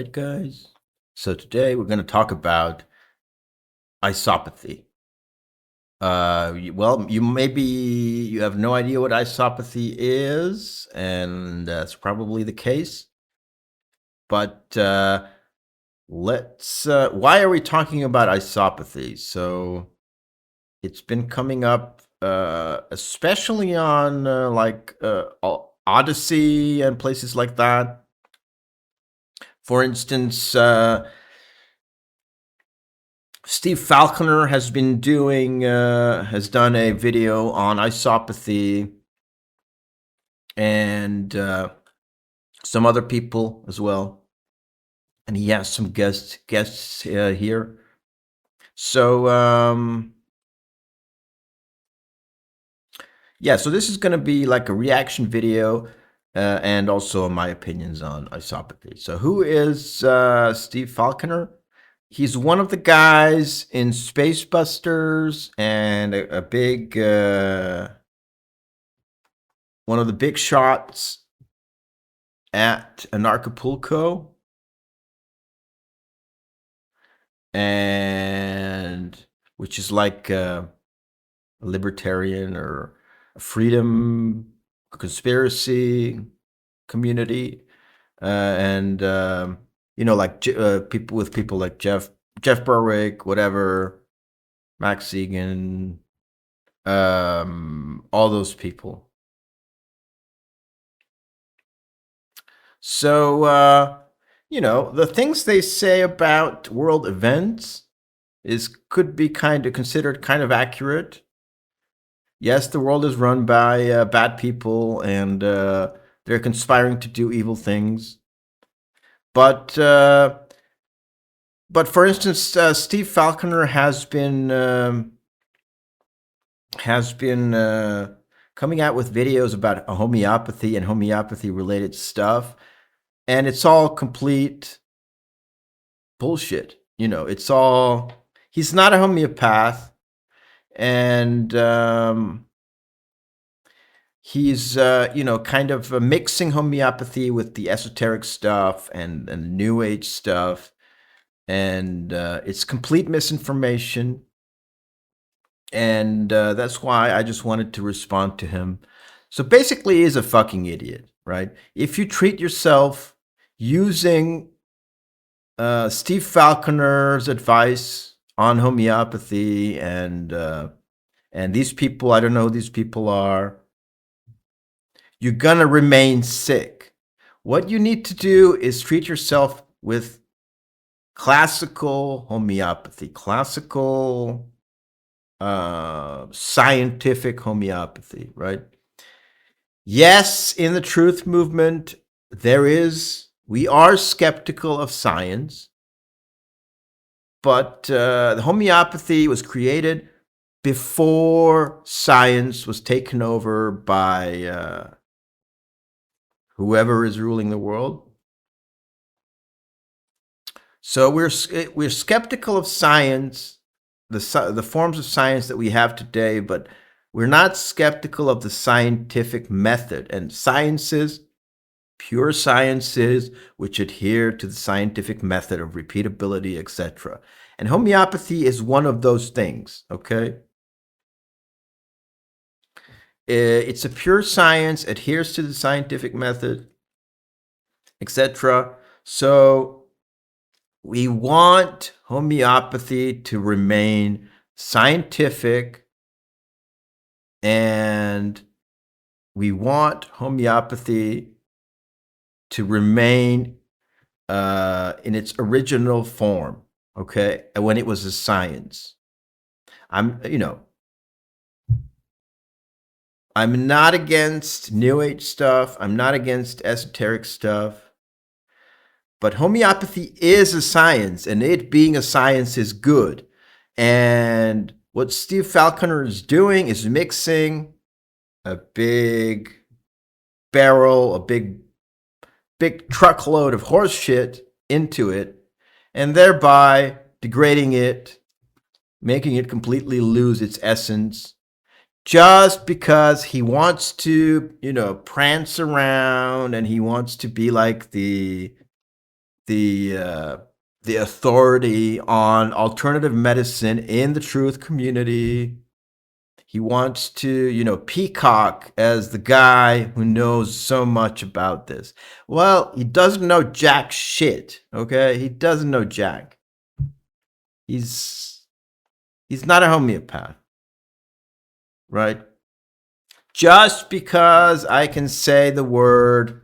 right, guys? So today we're going to talk about isopathy. Well, you have no idea what isopathy is, and that's probably the case. But why are we talking about isopathy? So it's been coming up, especially on Odyssey and places like that. For instance, Steve Falconer has done a video on isopathy, and some other people as well, and he has some guests here. So yeah, so this is going to be like a reaction video, and also my opinions on isopathy. So who is Steve Falconer? He's one of the guys in Space Busters and a big, one of the big shots at Anarchapulco. And which is like a libertarian or a freedom conspiracy community. Like people like Jeff Berwick, whatever, Max Segan, all those people. So the things they say about world events could be considered kind of accurate. Yes, the world is run by bad people, and they're conspiring to do evil things. But for instance, Steve Falconer has been coming out with videos about homeopathy and homeopathy-related stuff, and it's all complete bullshit. It's all. He's not a homeopath, and he's kind of mixing homeopathy with the esoteric stuff and New Age stuff, and it's complete misinformation. And that's why I just wanted to respond to him. So basically, he's a fucking idiot, right? If you treat yourself using Steve Falconer's advice on homeopathy, and these people, I don't know who these people are, you're gonna remain sick. What you need to do is treat yourself with classical homeopathy, classical scientific homeopathy, right? Yes, in the truth movement, we are skeptical of science, but the homeopathy was created before science was taken over by whoever is ruling the world. So we're skeptical of science, the forms of science that we have today, but we're not skeptical of the scientific method and sciences, pure sciences, which adhere to the scientific method of repeatability, etc. And homeopathy is one of those things, okay? It's a pure science, adheres to the scientific method, etc. So we want homeopathy to remain scientific, and we want homeopathy to remain in its original form, okay? When it was a science. I'm not against New Age stuff. I'm not against esoteric stuff. But homeopathy is a science, and it being a science is good. And what Steve Falconer is doing is mixing a big barrel, a big truckload of horse shit into it, and thereby degrading it, making it completely lose its essence, just because he wants to, prance around, and he wants to be like the the authority on alternative medicine in the truth community. He wants to, peacock as the guy who knows so much about this. Well, he doesn't know jack shit, okay? He doesn't know jack. He's not a homeopath, right? Just because I can say the word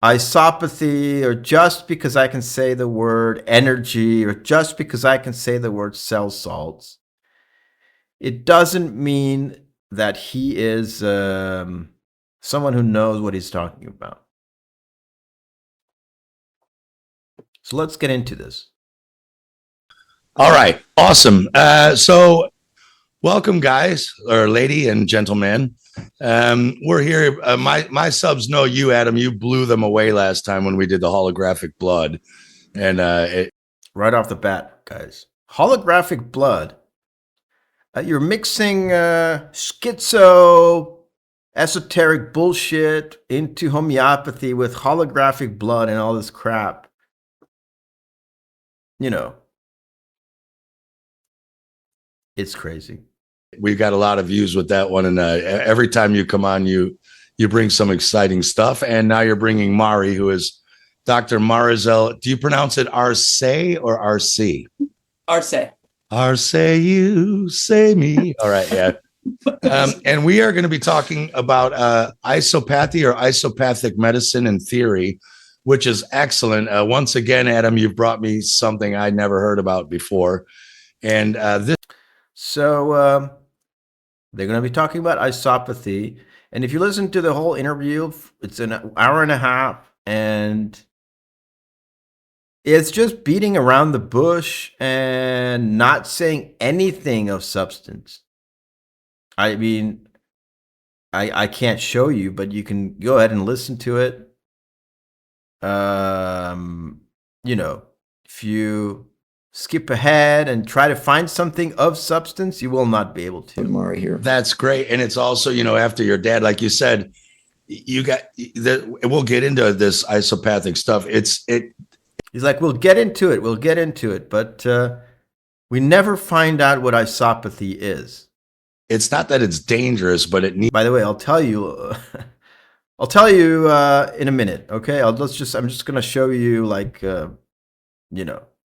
isopathy, or just because I can say the word energy, or just because I can say the word cell salts, it doesn't mean that he is someone who knows what he's talking about. So let's get into this. All right. Awesome. So welcome, guys, or lady and gentlemen. We're here. My subs know you, Adam. You blew them away last time when we did the holographic blood. And right off the bat, guys, holographic blood. You're mixing schizo esoteric bullshit into homeopathy with holographic blood and all this crap. It's crazy. We've got a lot of views with that one. And every time you come on, you bring some exciting stuff. And now you're bringing Mari, who is Dr. Marizel. Do you pronounce it Arce or RC? Arce. Arce, you say me. All right, yeah. And we are going to be talking about isopathy or isopathic medicine and theory, which is excellent. Once again, Adam, you've brought me something I never heard about before. And this. So they're going to be talking about isopathy. And if you listen to the whole interview, it's an hour and a half. And it's just beating around the bush and not saying anything of substance. I mean, I can't show you, but you can go ahead and listen to it. If you skip ahead and try to find something of substance, you will not be able to. Mari here. That's great. And it's also, after your dad, like you said, you got we'll get into this isopathic stuff. He's like, we'll get into it, but we never find out what isopathy is. It's not that it's dangerous, but it needs. By the way, I'll tell you. I'll tell you in a minute. Okay, I'm just gonna show you, like,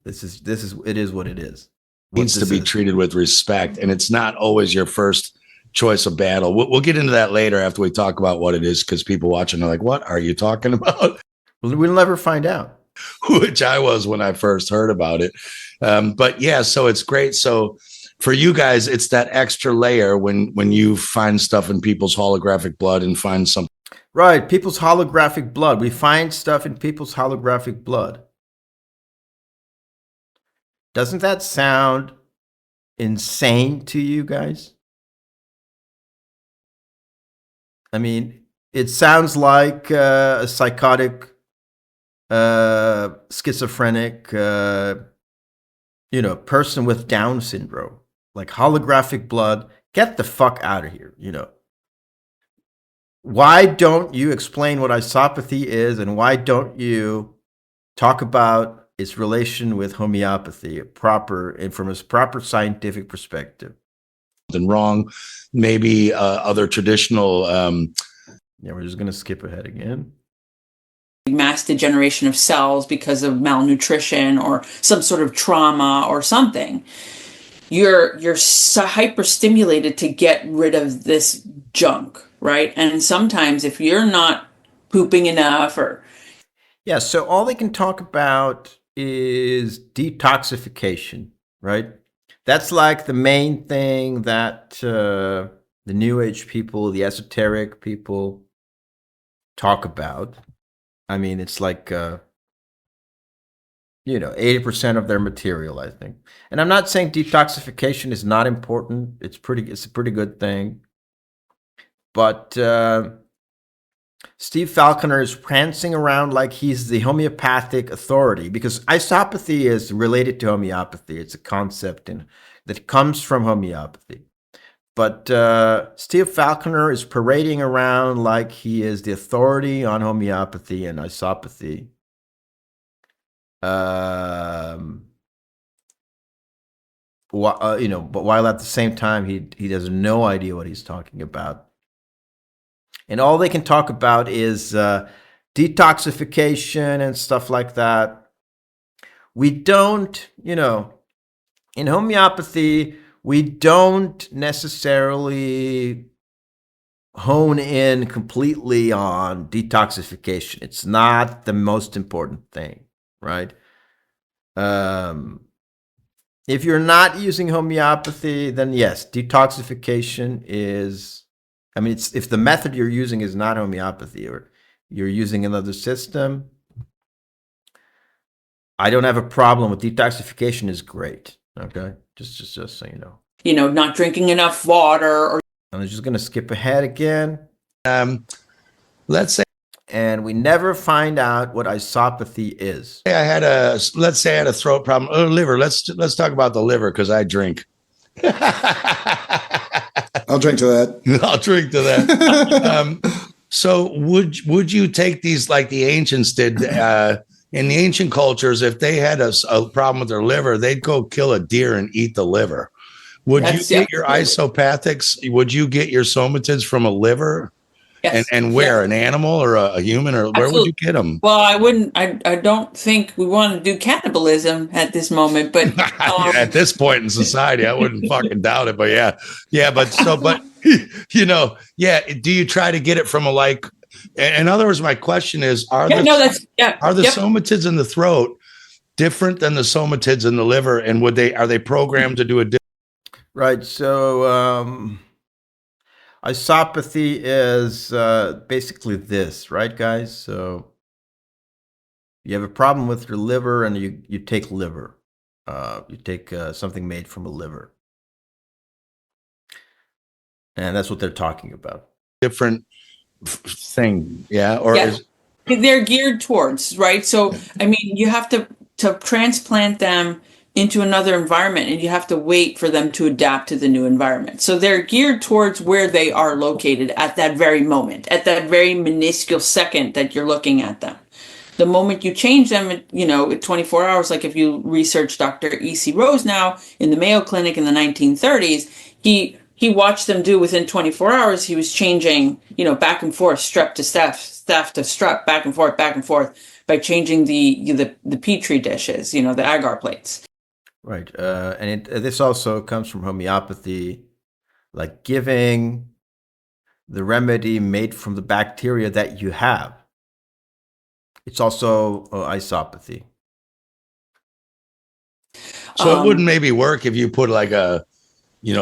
this is it is what it is. Needs to be treated with respect, and it's not always your first choice of battle. We'll get into that later after we talk about what it is, because people watching are like, "What are you talking about?" We'll never find out. Which I was when I first heard about it. But yeah, so it's great. So for you guys, it's that extra layer when you find stuff in people's holographic blood and find something. Right, people's holographic blood. We find stuff in people's holographic blood. Doesn't that sound insane to you guys? I mean, it sounds like a psychotic, schizophrenic, person with Down syndrome. Like, holographic blood, get the fuck out of here, Why don't you explain what isopathy is, and why don't you talk about its relation with homeopathy from a proper scientific perspective? Something wrong, maybe other traditional. We're just going to skip ahead again. Mass degeneration of cells because of malnutrition or some sort of trauma or something. You're so hyperstimulated to get rid of this junk, right? And sometimes if you're not pooping enough or... Yeah, so all they can talk about is detoxification, right? That's like the main thing that the New Age people, the esoteric people talk about. I mean, it's like 80% of their material, I think. And I'm not saying detoxification is not important. It's a pretty good thing. But Steve Falconer is prancing around like he's the homeopathic authority, because isopathy is related to homeopathy. It's a concept that comes from homeopathy. But Steve Falconer is parading around like he is the authority on homeopathy and isopathy. Um, but while at the same time he has no idea what he's talking about, and all they can talk about is detoxification and stuff like that. We don't, in homeopathy, we don't necessarily hone in completely on detoxification. It's not the most important thing, right? If you're not using homeopathy, then yes, detoxification is. I mean, it's if the method you're using is not homeopathy or you're using another system, I don't have a problem with detoxification. Is great. Okay, just so you know. Not drinking enough water, or I'm just gonna skip ahead again. Let's say And we never find out what isopathy is. I had a throat problem. Oh, liver. Let's talk about the liver because I drink. I'll drink to that. I'll drink to that. So would you take these like the ancients did in the ancient cultures? If they had a problem with their liver, they'd go kill a deer and eat the liver. Would you get your isopathics? Would you get your somatids from a liver? yes, And where? An animal or a human, or where would you get them? Well, I wouldn't. I don't think we want to do cannibalism at this moment, but at this point in society, I wouldn't fucking doubt it. But yeah. But do you try to get it from a like? In other words, my question is: are the somatids in the throat different than the somatids in the liver, and are they programmed to do a? Right. So isopathy is basically this, right, guys? So you have a problem with your liver, and you take liver. You take something made from a liver, and that's what they're talking about. Different thing, yeah, or they're geared towards, right? So I mean, you have to transplant them into another environment, and you have to wait for them to adapt to the new environment. So they're geared towards where they are located at that very moment, at that very minuscule second that you're looking at them. The moment you change them, at 24 hours, like if you research Dr. E.C. Rose now in the Mayo Clinic in the 1930s, he watched them do within 24 hours. He was changing, back and forth, strep to staph to strep, back and forth by changing the petri dishes, the agar plates. Right. And this also comes from homeopathy, like giving the remedy made from the bacteria that you have. It's also isopathy. So it wouldn't maybe work if you put like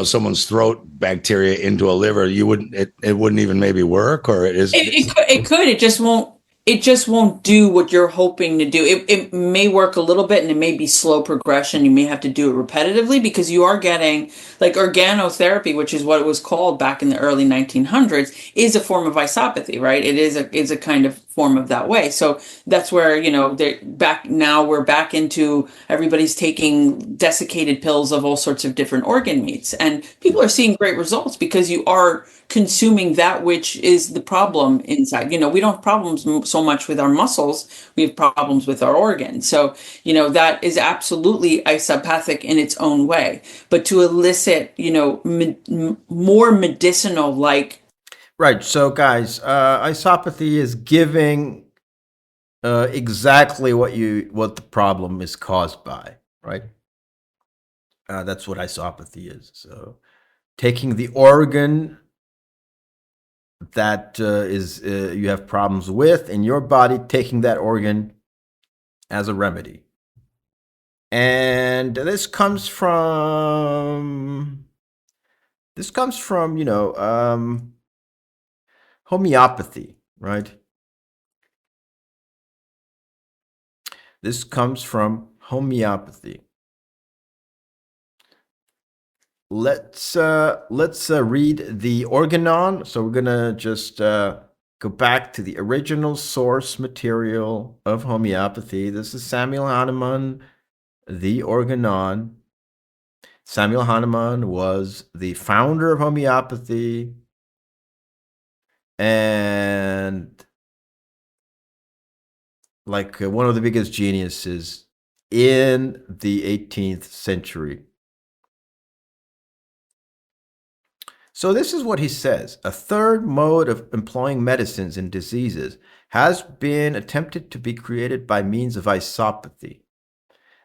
someone's throat bacteria into a liver. You wouldn't. It wouldn't even maybe work, or it is. It could. It just won't. It just won't do what you're hoping to do. It may work a little bit, and it may be slow progression. You may have to do it repetitively because you are getting like organotherapy, which is what it was called back in the early 1900s, is a form of isopathy, right? It is a kind of form of that way. So that's where we're back into everybody's taking desiccated pills of all sorts of different organ meats, and people are seeing great results because you are consuming that which is the problem inside. We don't have problems so much with our muscles, we have problems with our organs. So that is absolutely isopathic in its own way, but to elicit more medicinal like. Right. So guys, isopathy is giving exactly what the problem is caused by, right? That's what isopathy is. So taking the organ that you have problems with in your body, taking that organ as a remedy. And this comes from homeopathy, right? This comes from homeopathy. Let's read the organon. So we're gonna just go back to the original source material of homeopathy. This is Samuel Hahnemann, the organon. Samuel Hahnemann was the founder of homeopathy and like one of the biggest geniuses in the 18th century. So this is what he says. A third mode of employing medicines in diseases has been attempted to be created by means of isopathy,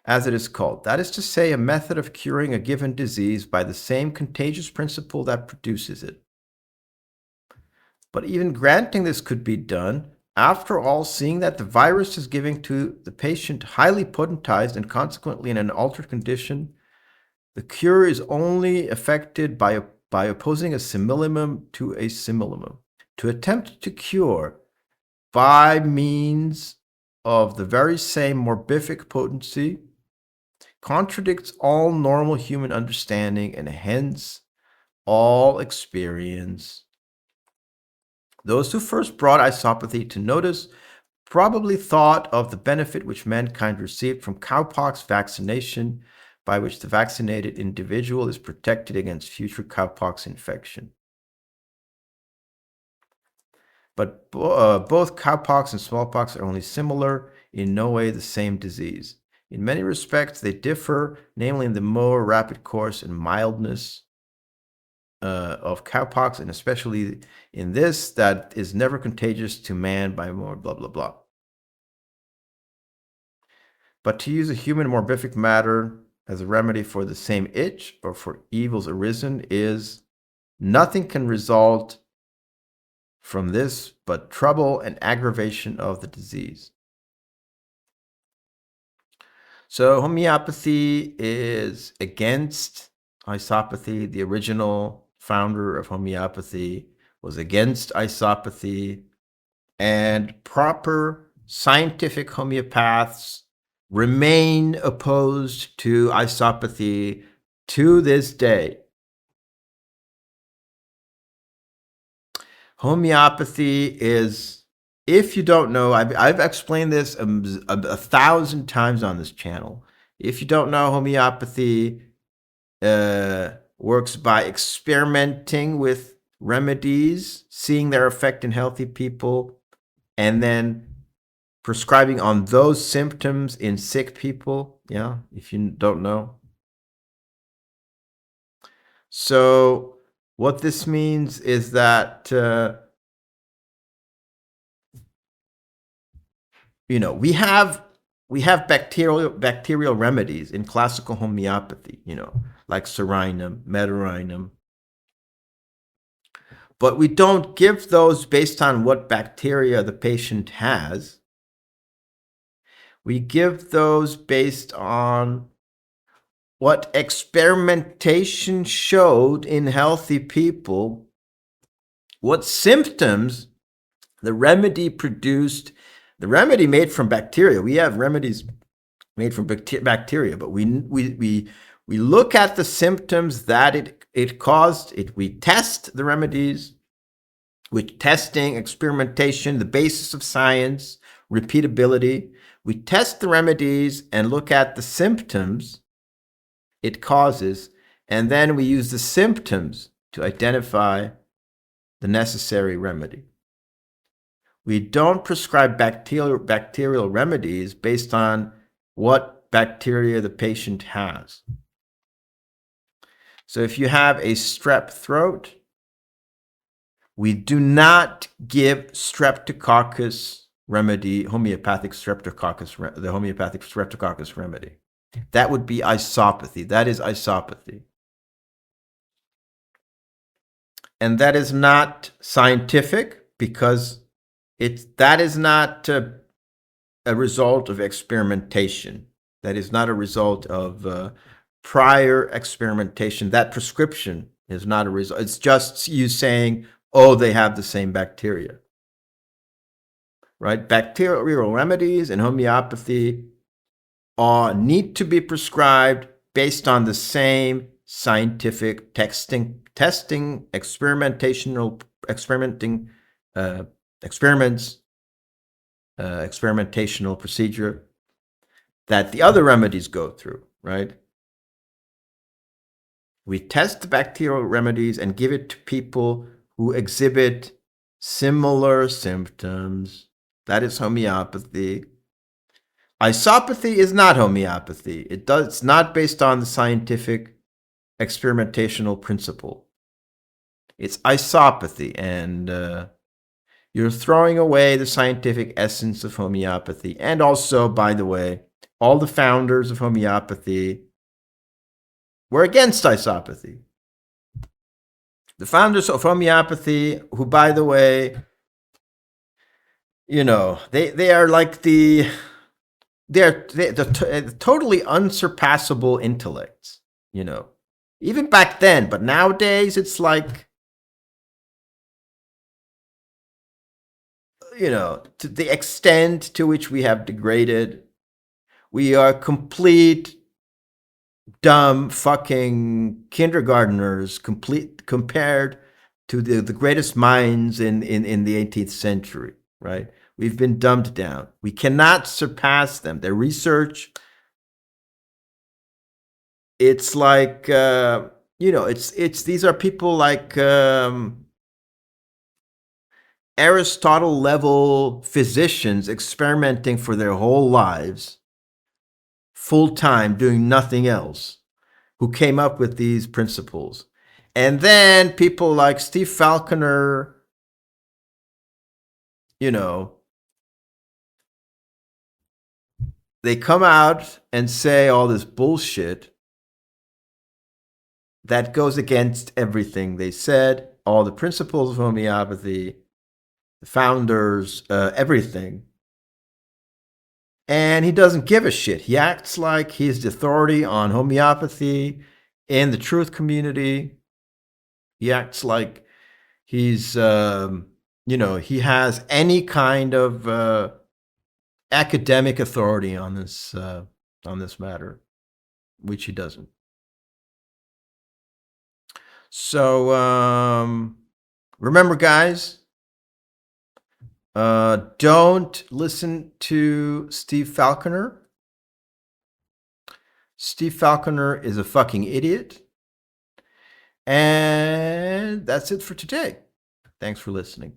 as it is called. That is to say, a method of curing a given disease by the same contagious principle that produces it. But even granting this could be done, after all, seeing that the virus is giving to the patient highly potentized and consequently in an altered condition, the cure is only effected by opposing a simillimum to a simillimum. To attempt to cure by means of the very same morbific potency contradicts all normal human understanding and hence all experience. Those who first brought isopathy to notice probably thought of the benefit which mankind received from cowpox vaccination, by which the vaccinated individual is protected against future cowpox infection. But both cowpox and smallpox are only similar, in no way the same disease. In many respects, they differ, namely in the more rapid course and mildness of cowpox, and especially in this, that is never contagious to man by more blah, blah, blah. But to use a human morbific matter as a remedy for the same itch or for evils arisen is nothing can result from this but trouble and aggravation of the disease. So homeopathy is against isopathy. The original founder of homeopathy was against isopathy, and proper scientific homeopaths remain opposed to isopathy to this day. Homeopathy is, if you don't know, I've explained this a 1,000 times on this channel. If you don't know, homeopathy works by experimenting with remedies, seeing their effect in healthy people, and then prescribing on those symptoms in sick people. Yeah, if you don't know. So what this means is that we have bacterial remedies in classical homeopathy, like serinum, meteorinum. But we don't give those based on what bacteria the patient has. We give those based on what experimentation showed in healthy people, what symptoms the remedy produced. The remedy made from bacteria. We have remedies made from bacteria, but we look at the symptoms that it caused. We test the remedies with testing, experimentation, the basis of science, repeatability. We test the remedies and look at the symptoms it causes, and then we use the symptoms to identify the necessary remedy. We don't prescribe bacterial remedies based on what bacteria the patient has. So if you have a strep throat, we do not give streptococcus remedy, the homeopathic streptococcus remedy. That would be isopathy. That is isopathy. And that is not scientific because that is not a result of experimentation. That is not a result of prior experimentation. That prescription is not a result. It's just you saying, oh, they have the same bacteria. Right? Bacterial remedies and homeopathy need to be prescribed based on the same scientific experiments, experimental procedure that the other remedies go through, right? We test the bacterial remedies and give it to people who exhibit similar symptoms. That is homeopathy. Isopathy is not homeopathy. It's not based on the scientific experimentational principle. It's isopathy, and you're throwing away the scientific essence of homeopathy. And also, by the way, all the founders of homeopathy were against isopathy. The founders of homeopathy, who, by the way, they are like they're totally unsurpassable intellects, even back then. But nowadays, it's like, to the extent to which we have degraded, we are complete dumb fucking kindergartners, compared to the greatest minds in the 18th century, right? We've been dumbed down. We cannot surpass them. Their research, it's like, these are people like Aristotle level physicians experimenting for their whole lives, full time, doing nothing else, who came up with these principles. And then people like Steve Falconer, they come out and say all this bullshit that goes against everything they said, all the principles of homeopathy, the founders, everything. And he doesn't give a shit. He acts like he's the authority on homeopathy in the truth community. He acts like he's, he has any kind of academic authority on this matter, which he doesn't. So remember, guys, don't listen to Steve Falconer. Steve Falconer is a fucking idiot. And that's it for today. Thanks for listening.